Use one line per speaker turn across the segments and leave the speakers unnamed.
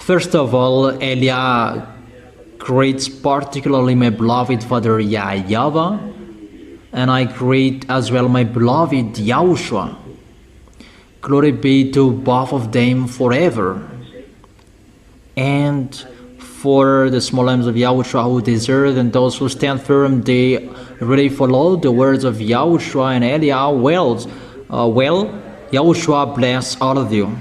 First of all, Elia greets particularly my beloved father YAHVAH, and I greet as well my beloved YAHOSHUA. Glory be to both of them forever. And for the small lambs of YAHOSHUA who desert and those who stand firm, they really follow the words of YAHOSHUA and Elia well. YAHOSHUA bless all of you.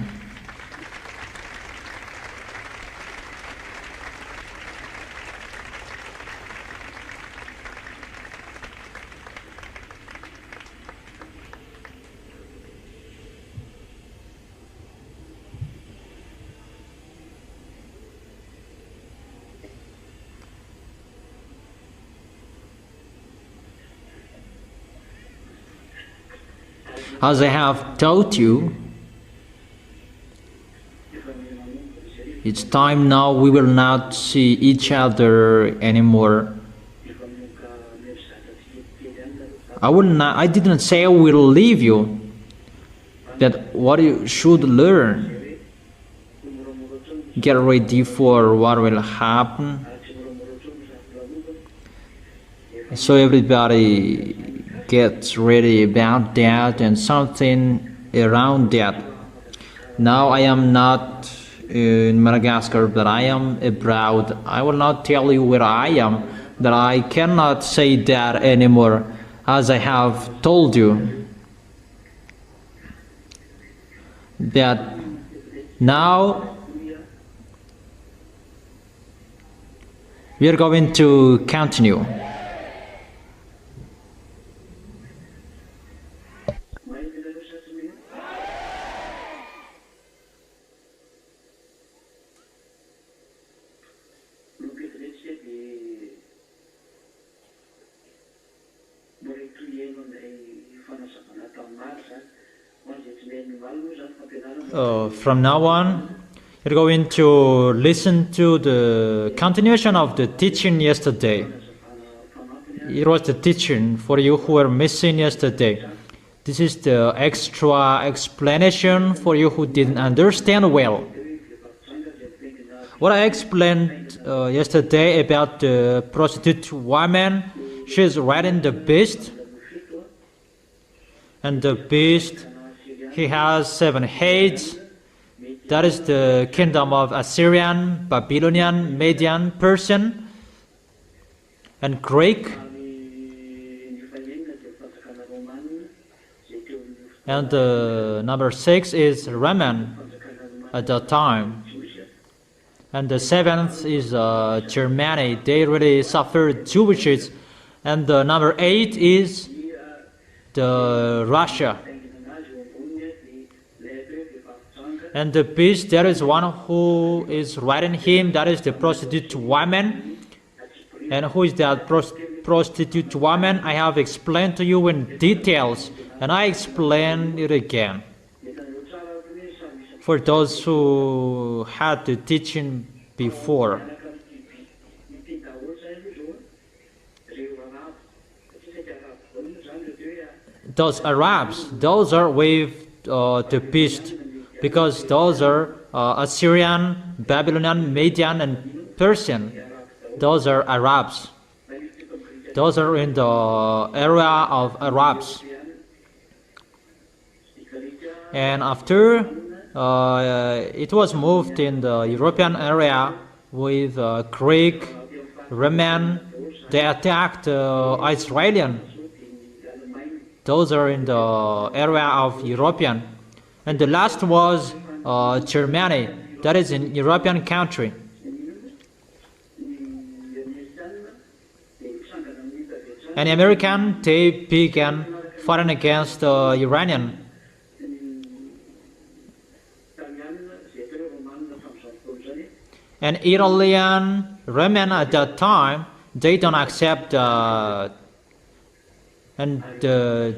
As I have taught you, it's time now we will not see each other anymore. I didn't say I will leave you, but what you should learn, get ready for what will happen. So everybody gets ready about that and something around that. Now I am not in Madagascar, but I am abroad. I will not tell you where I am, that I cannot say that anymore, as I have told you. That now we are going to continue. From now on, you're going to listen to the continuation of the teaching yesterday. It was the teaching for you who were missing yesterday. This is the extra explanation for you who didn't understand well. What I explained yesterday about the prostitute woman, she's riding the beast, and the beast, he has 7 heads. That is the kingdom of Assyrian, Babylonian, Median, Persian, and Greek. And number 6 is Roman at that time. And the 7th is Germany. They really suffered Jewishes. And the number 8 is the Russia. And the beast, there is one who is riding him, that is the prostitute woman. And who is that prostitute woman? I have explained to you in details, and I explain it again. For those who had the teaching before. Those Arabs, those are with the beast, because those are Assyrian, Babylonian, Median, and Persian. Those are Arabs. Those are in the area of Arabs. And after it was moved in the European area with Greek, Roman, they attacked Israelian. Those are in the area of European. And the last was Germany, that is in European country. And American, they began fighting against Iranian. And Italian, Roman at that time, they don't accept, and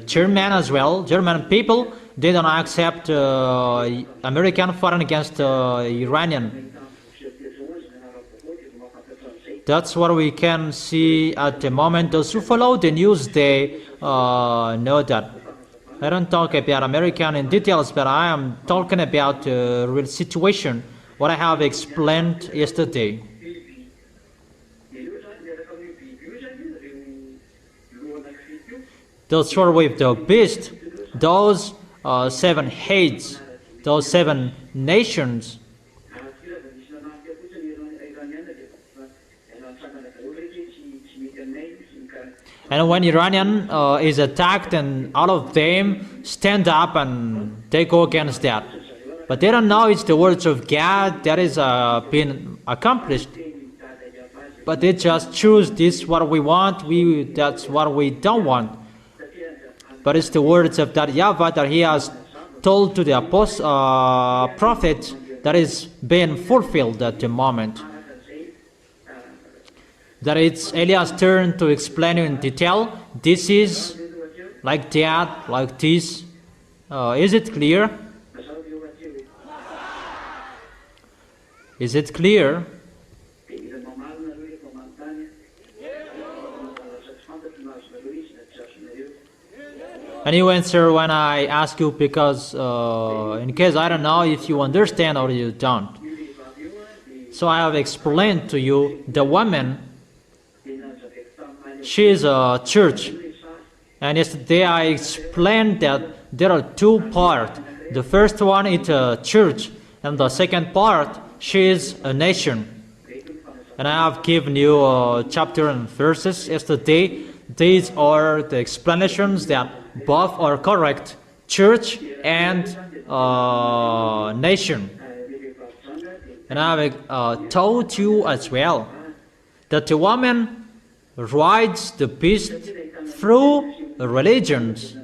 German as well, German people, they don't accept American fighting against Iranian. That's what we can see at the moment. Those who follow the news, they know that. I don't talk about American in details, but I am talking about the real situation what I have explained yesterday. The story with the beast, those 7 heads, those 7 nations. And when Iranian is attacked, and all of them stand up and they go against that. But they don't know it's the words of God that is been accomplished. But they just choose this what we want, that's what we don't want. But it's the words of that YAHVAH that he has told to the prophet that is being fulfilled at the moment. That it's Eliah's turn to explain in detail. This is like that, like this. Is it clear? Is it clear? And you answer when I ask you, because in case I don't know if you understand or you don't. So I have explained to you the woman, she is a church. And yesterday I explained that there are 2 parts. The first one is a church, and the second part, she is a nation. And I have given you chapter and verses yesterday. These are the explanations that both are correct, church and nation. And I have told you as well that the woman rides the beast through religions,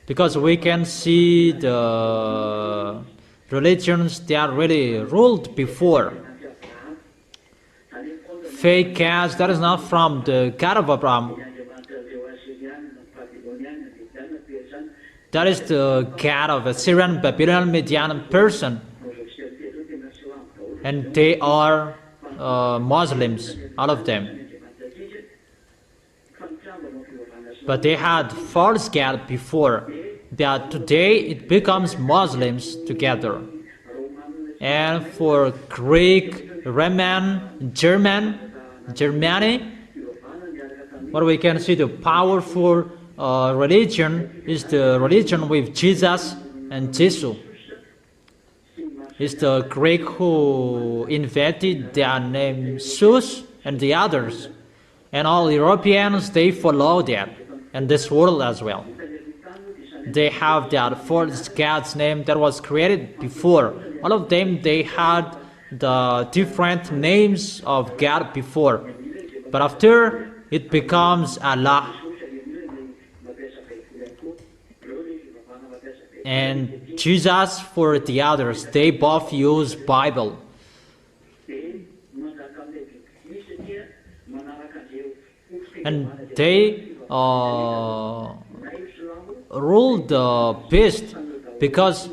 because we can see the religions that really ruled before. Fake gods, that is not from the God of Abraham. That is the God of Assyrian, Babylonian, Median person. And they are Muslims, all of them. But they had false God before. That today it becomes Muslims together. And for Greek, Roman, Germany, what we can see, the powerful religion is the religion with Jesus and Jesus. It's the Greek who invented their name Zeus and the others. And all Europeans, they follow that, and this world as well. They have that false God's name that was created before. All of them, they had the different names of God before. But after, it becomes Allah. And Jesus for the others, they both use Bible. And they rule the beast, because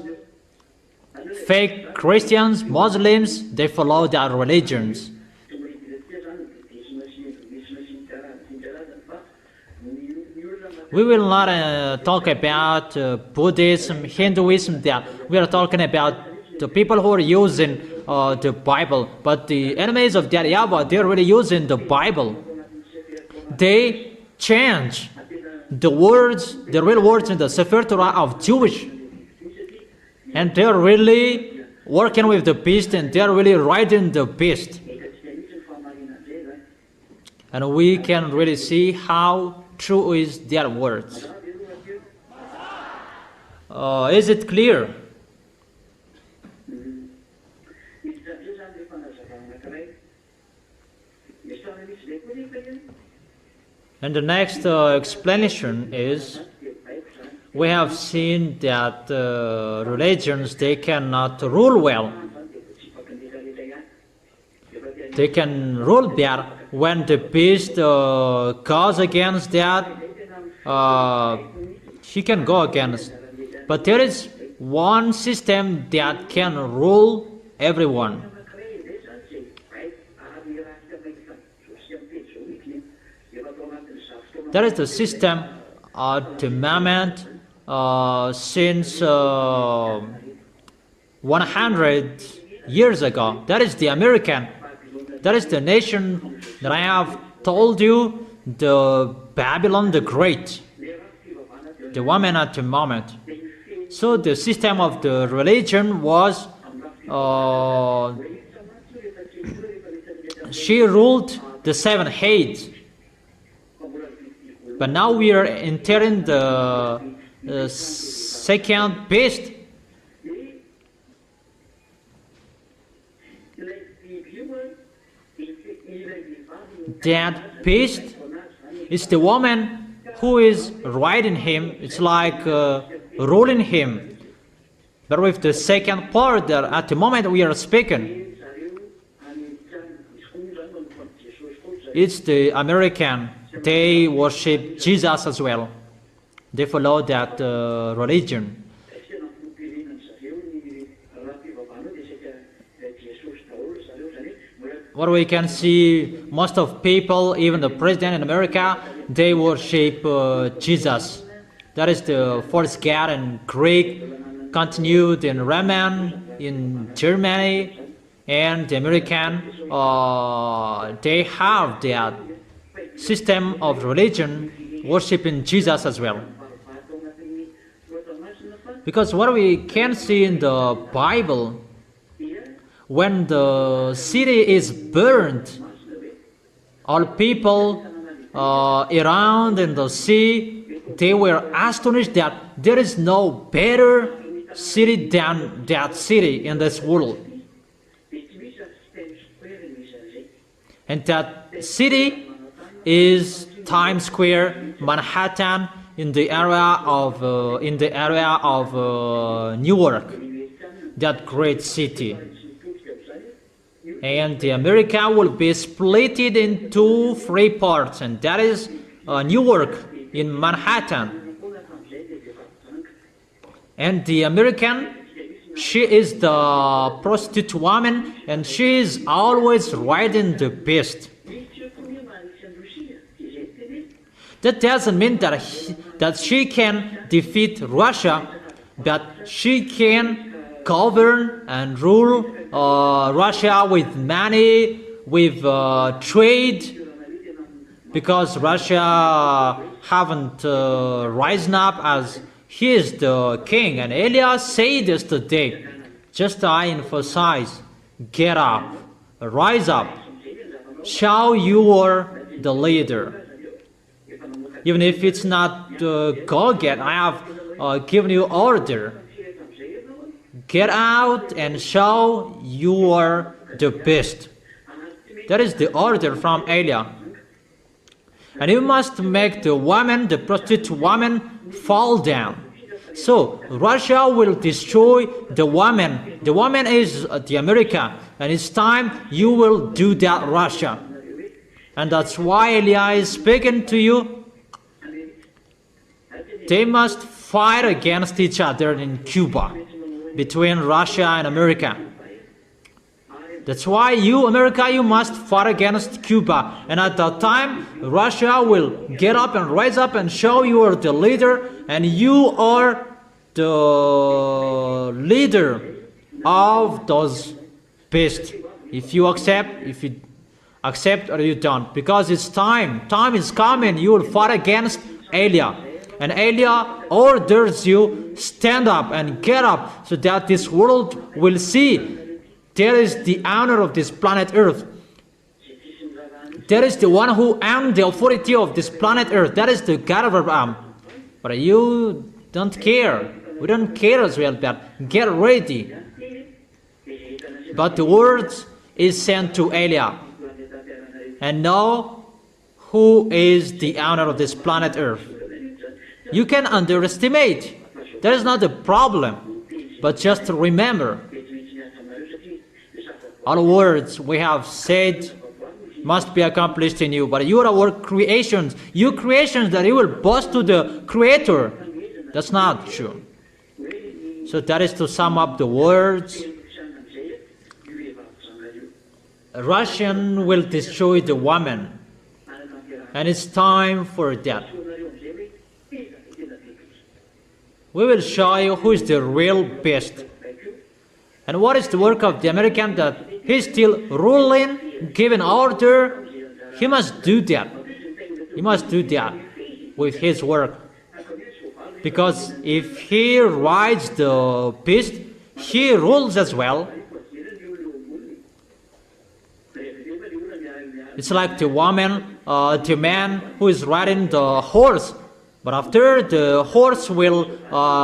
fake Christians, Muslims, they follow their religions. We will not talk about Buddhism, Hinduism, that we are talking about the people who are using the Bible. But the enemies of that YAHVAH, they are really using the Bible. They change the words, the real words in the Sefer Torah of Jewish. And they are really working with the beast, and they are really riding the beast. And we can really see how true is their words. Is it clear? And the next explanation is, we have seen that religions, they cannot rule well. They can rule bad. When the beast goes against that, he can go against. But there is one system that can rule everyone. That is the system at the moment since 100 years ago. That is the American. That is the nation that I have told you, the Babylon the Great, the woman at the moment. So the system of the religion was, she ruled the 7 heads. But now we are entering the second beast. That beast is the woman who is riding him. It's like ruling him. But with the second part, that at the moment we are speaking, it's the American. They worship Jesus as well. They follow that religion. What we can see, most of people, even the president in America, they worship Jesus. That is the first God in Greek, continued in Roman, in Germany, and the American. They have that system of religion worshiping Jesus as well. Because what we can see in the Bible, when the city is burned, all people around in the sea, they were astonished that there is no better city than that city in this world. And that city is Times Square, Manhattan, in the area of Newark, that great city. And the America will be split into 3 parts, and that is Newark in Manhattan. And the American, she is the prostitute woman, and she is always riding the beast. That doesn't mean that she can defeat Russia, but she can govern and rule Russia with money, with trade, because Russia haven't risen up as he is the king. And Elias said yesterday, just I emphasize, get up, rise up, show you are the leader. Even if it's not go get, I have given you order. Get out and show you are the best. That is the order from Eliah. And you must make the woman, the prostitute woman, fall down. So Russia will destroy the woman. The woman is the America, and it's time you will do that, Russia. And that's why Eliah is speaking to you. They must fight against each other in Cuba, between Russia and America. That's why you, America, you must fight against Cuba. And at that time, Russia will get up and rise up and show you are the leader, and you are the leader of those beasts. If you accept or you don't. Because it's time. Time is coming. You will fight against Eliah. And Eliah orders you, stand up and get up, so that this world will see there is the owner of this planet Earth. There is the one who owns the authority of this planet Earth. That is the God of Abraham. But you don't care. We don't care as well, but get ready. But the word is sent to Eliah. And know who is the owner of this planet Earth. You can underestimate. That is not the problem. But just remember, all words we have said must be accomplished in you. But you are our creations. You creations that you will boast to the Creator. That's not true. So that is to sum up the words. Russian will destroy the woman. And it's time for that. We will show you who is the real best. And what is the work of the American? That he's still ruling, giving order. He must do that. He must do that with his work. Because if he rides the beast, he rules as well. It's like the woman, the man who is riding the horse. But after, the horse will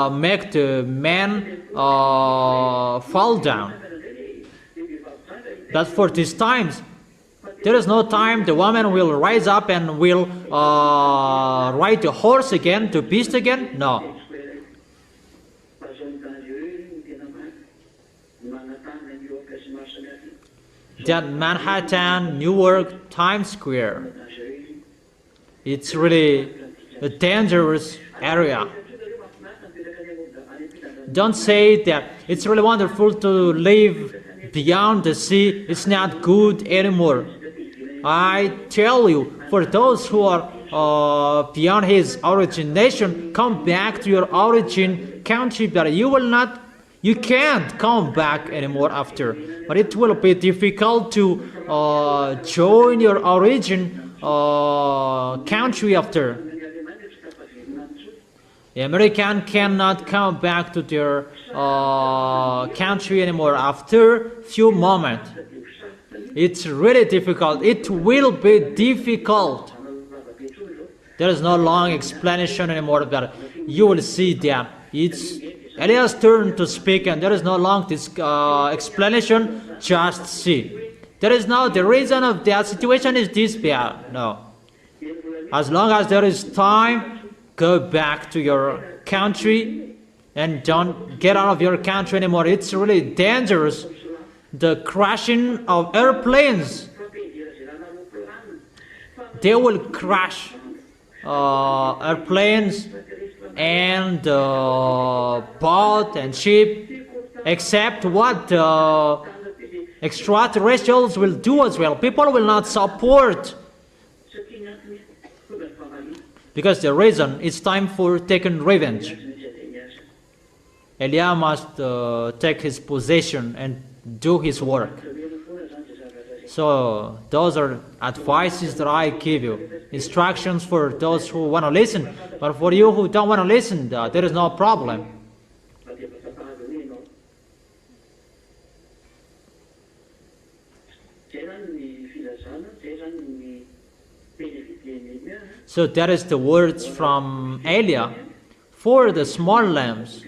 make the man fall down. But for these times, there is no time. The woman will rise up and will ride the horse again, the beast again. No. That Manhattan, Newark, Times Square, it's really a dangerous area. Don't say that it's really wonderful to live beyond the sea. It's not good anymore. I tell you, for those who are beyond his origin nation, come back to your origin country, but you can't come back anymore after. But it will be difficult to join your origin country after. The American cannot come back to their country anymore after few moments. It's really difficult. It will be difficult. There is no long explanation anymore, but you will see that it's Eliah's turn to speak, and there is no long explanation. Just see. There is no, the reason of that situation is this bad. No. As long as there is time, go back to your country and don't get out of your country anymore. It's really dangerous. The crashing of airplanes, they will crash airplanes and boat and ship, except what the extraterrestrials will do as well. People will not support, because the reason it's time for taking revenge. Eliah must take his possession and do his work. So those are advices that I give you, instructions for those who want to listen. But for you who don't want to listen, there is no problem. So that is the words from Eliah. For the small lambs,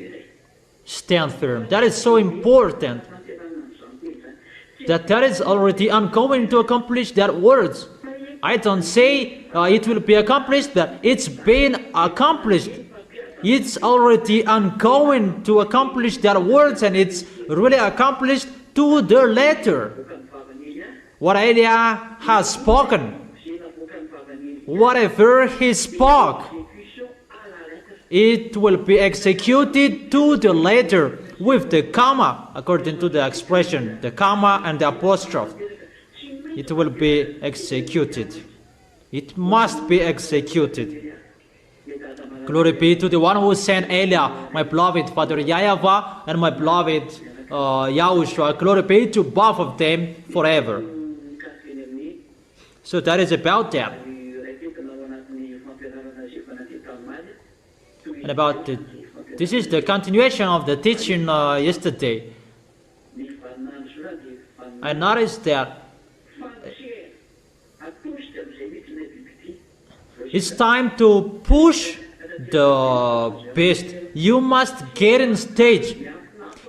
stand firm. That is so important. That is already ongoing to accomplish that words. I don't say it will be accomplished, but it's been accomplished. It's already ongoing to accomplish that words, and it's really accomplished to the letter. What Eliah has spoken, whatever he spoke, it will be executed to the letter with the comma, according to the expression, the comma and the apostrophe. It will be executed. It must be executed. Glory be to the one who sent Eliah, my beloved Father YAHVAH, and my beloved YAHOSHUA. Glory be to both of them forever. So that is about that. And about this is the continuation of the teaching yesterday. I noticed that it's time to push the beast. You must get in stage.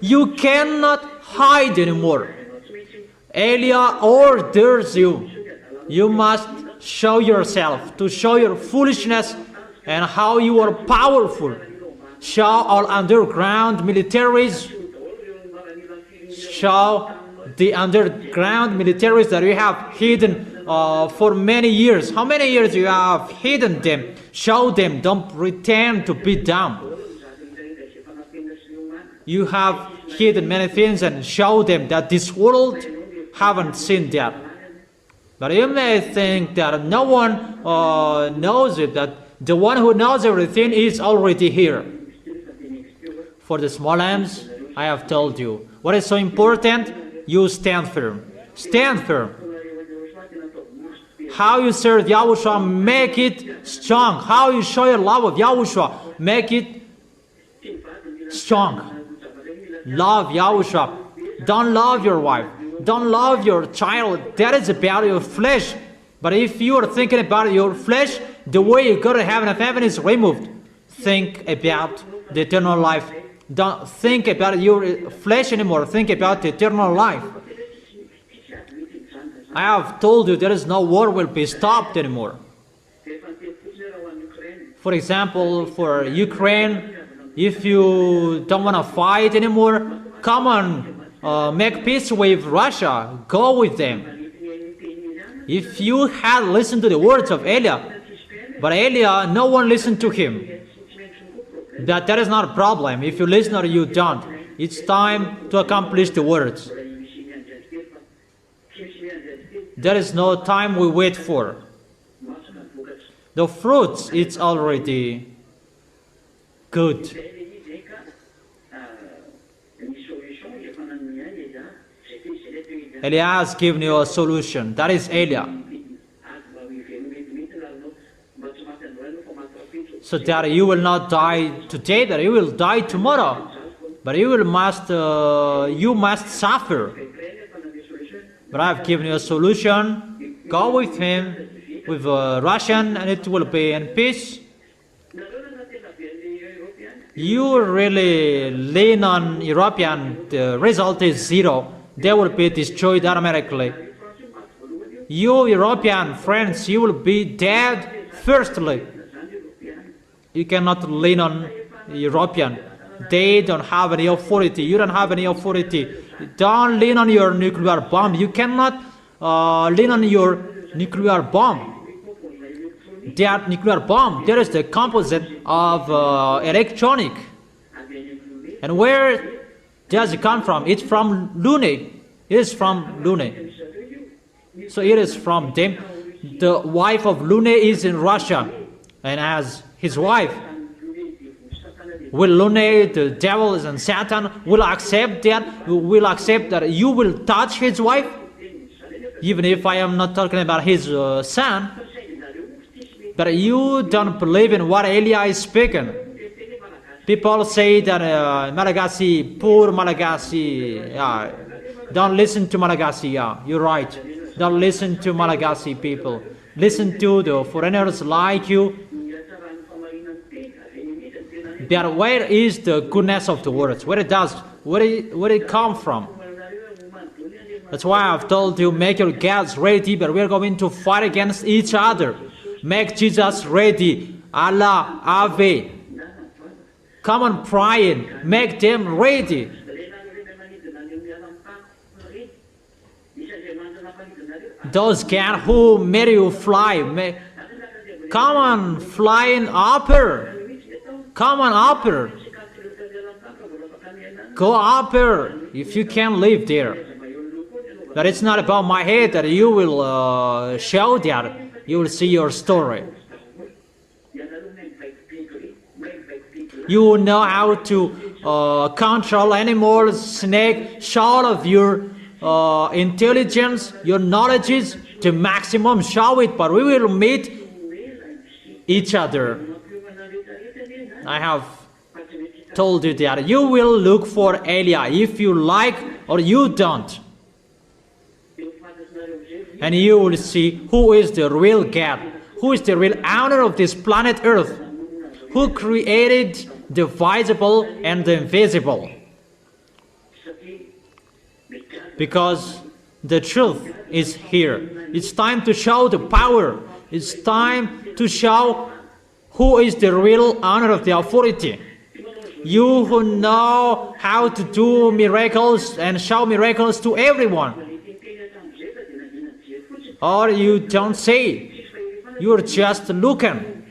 You cannot hide anymore. Eliah orders you. You must show yourself, to show your foolishness and how you are powerful. Show all underground militaries. Show the underground militaries that you have hidden for many years. How many years you have hidden them? Show them. Don't pretend to be dumb. You have hidden many things, and show them that this world haven't seen that. But you may think that no one knows it, that the one who knows everything is already here. For the small lambs, I have told you, What is so important? You stand firm. Stand firm. How you serve Yahushua, make it strong. How you show your love of Yahushua, make it strong. Love Yahushua. Don't love your wife. Don't love your child. That is about your flesh. But if you are thinking about your flesh, the way you go to heaven, if heaven is removed, think about the eternal life. Don't think about your flesh anymore. Think about the eternal life. I have told you there is no war will be stopped anymore. For example, for Ukraine, if you don't want to fight anymore, come on, make peace with Russia. Go with them. If you had listened to the words of Elia, but Elia, no one listened to him. That is not a problem. If you listen or you don't, it's time to accomplish the words. There is no time we wait for. The fruits, it's already good. Elia has given you a solution. That is Elia. So that you will not die today, that you will die tomorrow. But you must suffer. But I have given you a solution. Go with him, with Russian, and it will be in peace. You really lean on European, the result is zero. They will be destroyed automatically. You European friends, you will be dead firstly. You cannot lean on European. They don't have any authority. You don't have any authority. Don't lean on your nuclear bomb. You cannot lean on your nuclear bomb. That nuclear bomb, there is the composite of electronic. And where does it come from? It's from Lune. It is from Lune. So it is from them. The wife of Lune is in Russia. And as his wife, will Lune, the devil and Satan, will accept that you will touch his wife? Even if I am not talking about his son. But you don't believe in what Elia is speaking. People say that Malagasy, poor Malagasy, don't listen to Malagasy, you're right. Don't listen to Malagasy people. Listen to the foreigners like you. But where is the goodness of the words? Where it come from? That's why I've told you, make your gods ready, but we're going to fight against each other. Make Jesus ready. Allah, Ave. Come on, praying. Make them ready. Those cats who made you fly, come on, flying upper. Come on, upper. Go upper if you can live there. But it's not about my head that you will show that. You will see your story. You know how to control animals, snake, show all of your intelligence, your knowledge is to maximum, show it, but we will meet each other. I have told you that you will look for Elia if you like or you don't. And you will see who is the real God, who is the real owner of this planet Earth, who created the visible and the invisible. Because the truth is here. It's time to show the power. It's time to show who is the real owner of the authority. You who know how to do miracles and show miracles to everyone. Or you don't say, you're just looking.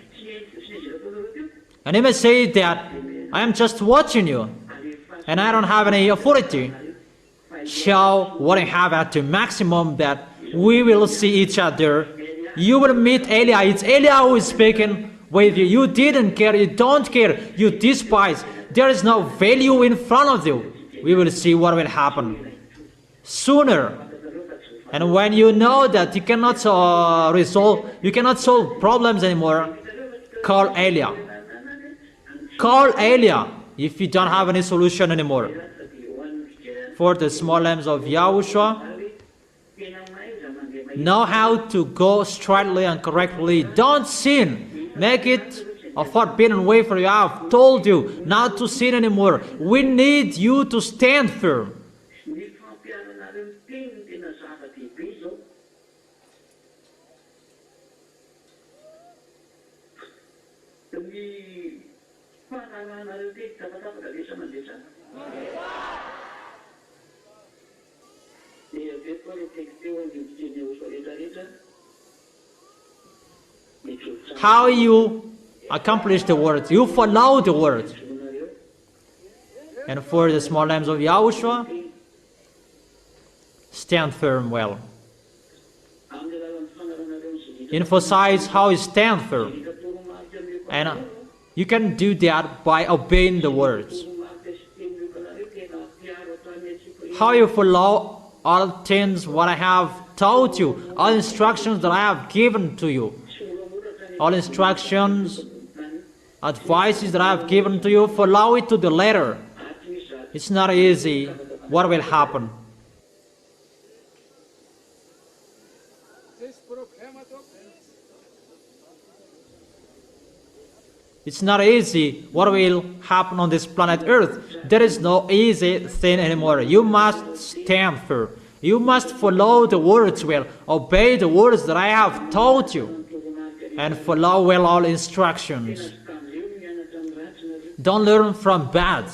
And you may say that I am just watching you and I don't have any authority. Show what I have at the maximum that we will see each other. You will meet Elia. It's Elia who is speaking with you. You didn't care. You don't care. You despise. There is no value in front of you. we will see what will happen sooner. And when you know that you cannot solve problems anymore, call Elia. Call Elia if you don't have any solution anymore. For the small lambs of Yahushua, know how to go straightly and correctly. Don't sin. Make it a forbidden way for you. I have told you not to sin anymore. We need you to stand firm. How you accomplish the word? You follow the word. And for the small lambs of Yahushua, stand firm well. Emphasize how you stand firm. And you can do that by obeying the words. How you follow all things what I have taught you, all instructions that I have given to you, all instructions, advices that I have given to you, follow it to the letter. It's not easy. What will happen? It's not easy. What will happen on this planet Earth? There is no easy thing anymore. You must stand firm. You must follow the words well. Obey the words that I have taught you. And follow well all instructions. Don't learn from bad.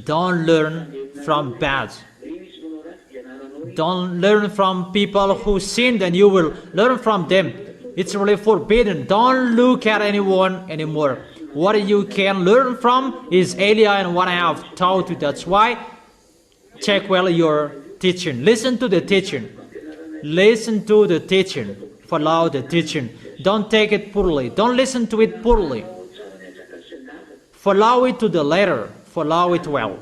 Don't learn from bad. Don't learn from people who sinned and you will learn from them. It's really forbidden. Don't look at anyone anymore. What you can learn from is Elia and what I have taught you. That's why check well your teaching. Listen to the teaching. Listen to the teaching. Follow the teaching. Don't take it poorly. Don't listen to it poorly. Follow it to the letter. Follow it well.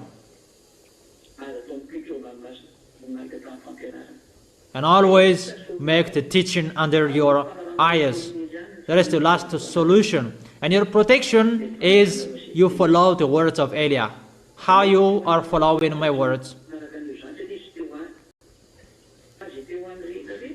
And always make the teaching under your eyes. That is the last solution. And your protection is you follow the words of Elia. How you are following my words?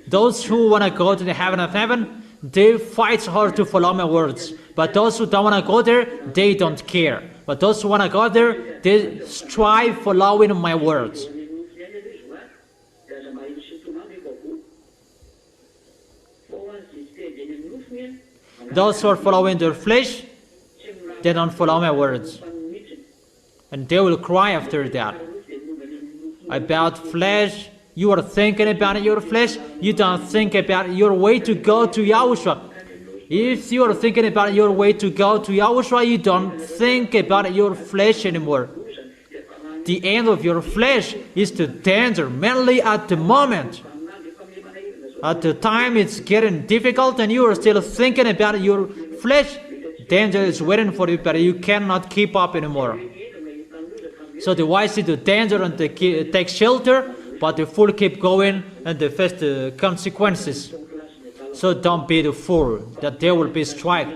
Those who want to go to the heaven of heaven, they fight hard to follow my words. But those who don't want to go there, they don't care. But those who want to go there, they strive following my words. Those who are following their flesh, they don't follow my words. And they will cry after that. About flesh, you are thinking about your flesh, you don't think about your way to go to Yahushua. If you are thinking about your way to go to Yahushua, you don't think about your flesh anymore. The end of your flesh is the danger, mainly at the moment. At the time it's getting difficult and you are still thinking about your flesh, danger is waiting for you, but you cannot keep up anymore. So the wise see the danger and they take shelter, but the fool keep going and they face the consequences. So don't be the fool that there will be strike.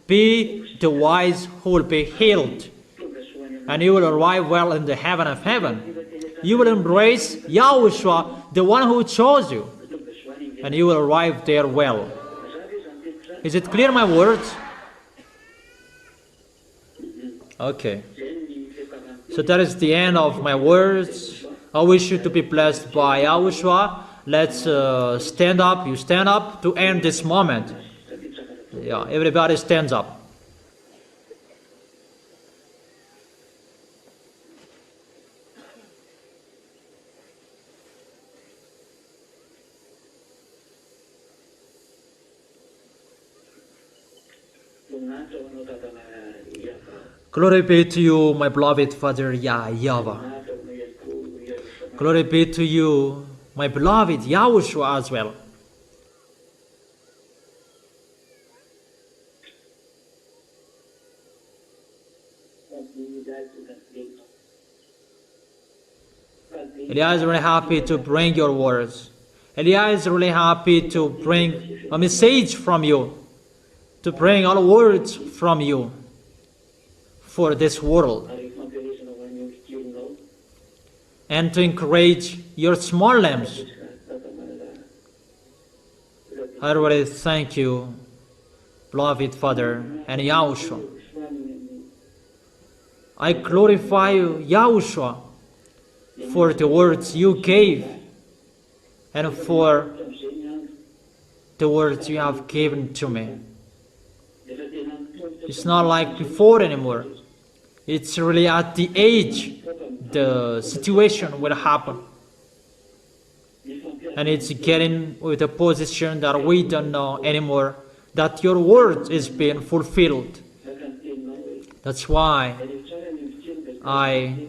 Be the wise who will be healed. And you will arrive well in the heaven of heaven. You will embrace Yahushua, the one who chose you. And you will arrive there well. Is it clear, my words? Okay. So that is the end of my words. I wish you to be blessed by Yahushua. Let's stand up. You stand up to end this moment. Yeah, everybody stands up. Glory be to you, my beloved Father YAHVAH. Glory be to you, my beloved YAHOSHUA as well. Eliah is really happy to bring your words. Eliah is really happy to bring a message from you, to bring all words from you for this world, and to encourage your small lambs. I really thank you, beloved Father and Yahushua. I glorify you, Yahushua, for the words you gave and for the words you have given to me. It's not like before anymore. It's really at the age the situation will happen. And it's getting with a position that we don't know anymore, that your word is being fulfilled. That's why I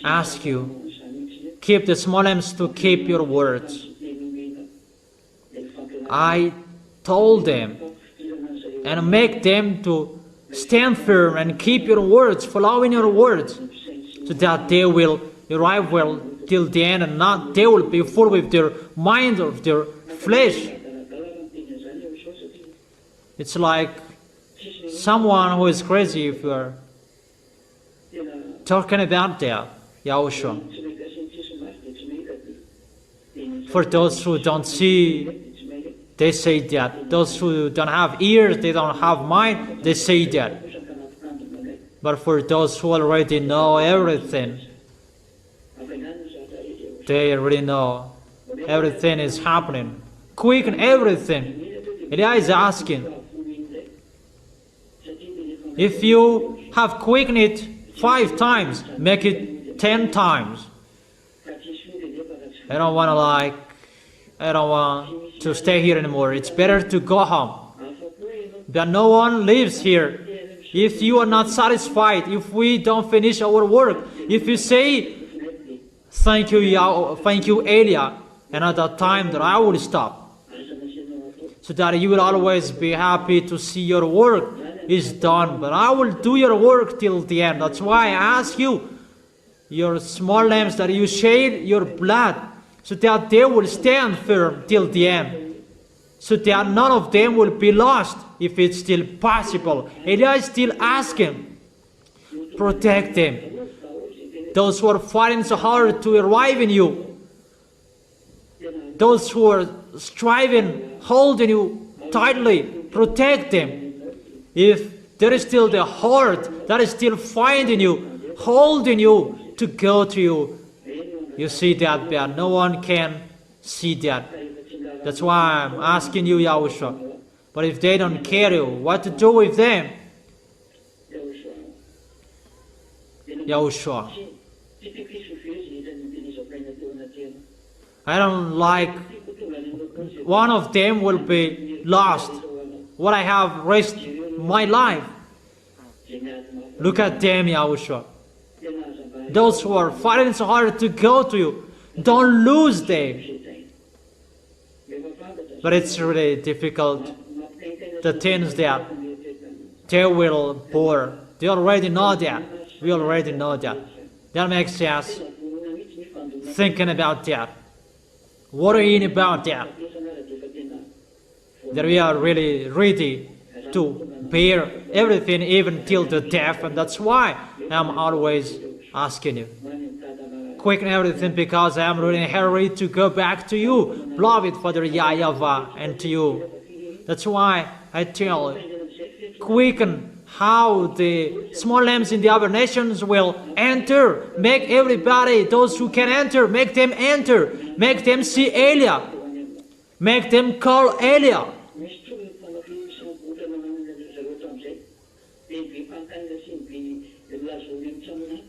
ask you, keep the small lambs to keep your words. I told them and make them to stand firm and keep your words, following your words, so that they will arrive well till the end, and not they will be full with their mind of their flesh. It's like someone who is crazy if you are talking about that, Yahushua. For those who don't see, they say that. Those who don't have ears, they don't have mind, they say that. But for those who already know everything, they already know everything is happening. Quicken everything. Eliah is asking, if you have quickened it 5 times, make it 10 times. I don't want to stay here anymore. It's better to go home. But no one lives here. If you are not satisfied, if we don't finish our work, if you say, thank you, Eliah, and at that time that I will stop, so that you will always be happy to see your work is done. But I will do your work till the end. That's why I ask you, your small lambs, that you shed your blood, so that they will stand firm till the end, so that none of them will be lost, if it's still possible. Eliah is still asking, protect them. Those who are fighting so hard to arrive in you, those who are striving, holding you tightly, protect them. If there is still the heart that is still finding you, holding you to go to you, you see that, but no one can see that. That's why I'm asking you, Yahushua. But if they don't care you, what to do with them? Yahushua, I don't like one of them will be lost. What I have risked my life. Look at them, Yahushua. Those who are fighting so hard to go to you, don't lose them. But it's really difficult. The things that they will bore, they already know that. We already know that. That makes us thinking about that, worrying about that. That we are really ready to bear everything, even till the death. And that's why I'm always asking you, quicken everything, because I'm really in a hurry to go back to you, beloved Father YAHVAH, and to you. That's why I tell you, quicken how the small lambs in the other nations will enter. Make everybody, those who can enter, make them enter. Make them see Eliah. Make them call Eliah.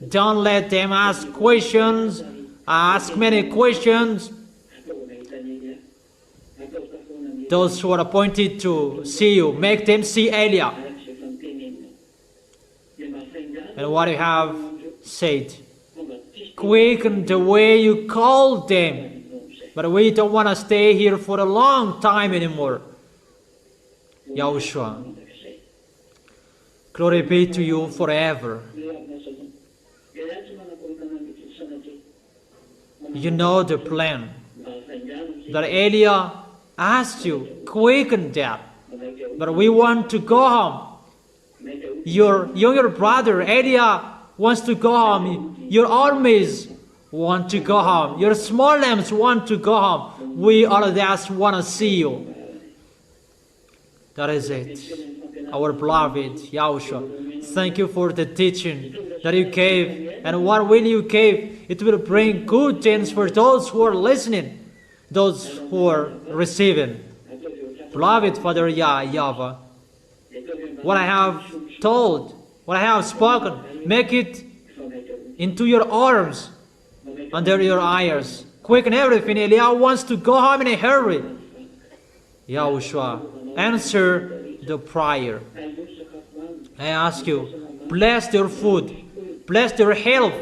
Don't let them ask questions, ask many questions. Those who are appointed to see you, make them see Eliah. And what you have said, quicken the way you called them. But we don't want to stay here for a long time anymore. Yahushua, glory be to you forever. You know the plan that Elijah asked you, quicken that. But we want to go home. Your younger brother Elijah wants to go home. Your armies want to go home. Your small lambs want to go home. We all just want to see you. That is it. Our beloved Yahushua, thank you for the teaching that you gave. And what will you give? It will bring good things for those who are listening, those who are receiving. Beloved Father YAHVAH, what I have told, what I have spoken, make it into your arms, under your eyes. Quicken everything. Elijah wants to go home in a hurry. Yahushua, answer the prayer. I ask you, bless their food, bless their health,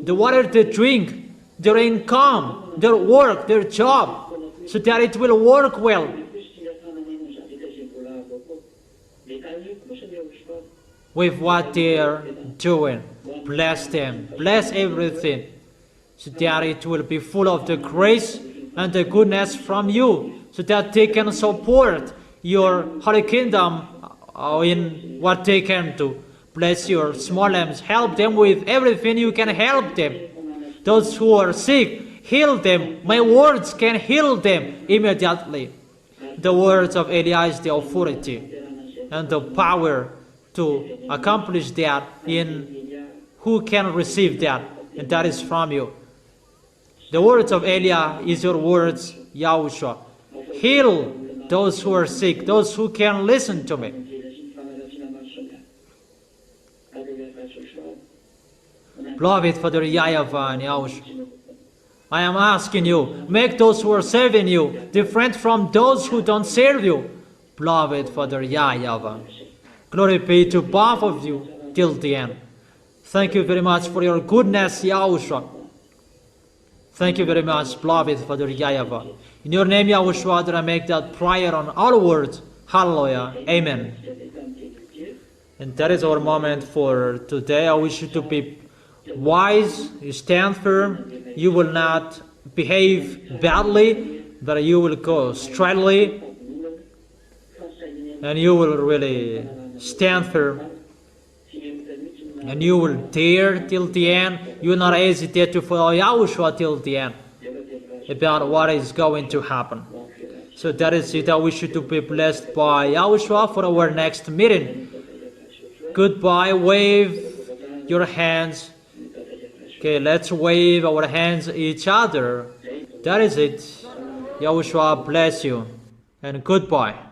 the water they drink, their income, their work, their job, so that it will work well. With what they are doing, bless them, bless everything, so that it will be full of the grace and the goodness from you, so that they can support your Holy Kingdom in what they can do. Bless your small lambs, help them with everything you can help them. Those who are sick, heal them. My words can heal them immediately. The words of Elijah is the authority and the power to accomplish that in who can receive that, and that is from you. The words of Elijah is your words, Yahushua. Heal those who are sick, those who can listen to me. Beloved Father YAHVAH and Yahushua, I am asking you, make those who are serving you different from those who don't serve you. Beloved Father YAHVAH, glory be to both of you till the end. Thank you very much for your goodness, Yahushua. Thank you very much, beloved Father YAHVAH. In your name, Yahushua, that I make that prayer on all words. Hallelujah. Amen. And that is our moment for today. I wish you to be wise, you stand firm, you will not behave badly, but you will go straightly, and you will really stand firm, and you will dare till the end. You will not hesitate to follow Yahushua till the end about what is going to happen. So that is it. I wish you to be blessed by Yahushua for our next meeting. Goodbye. Wave your hands. Okay, let's wave our hands at each other. That is it. Yahushua bless you, and goodbye.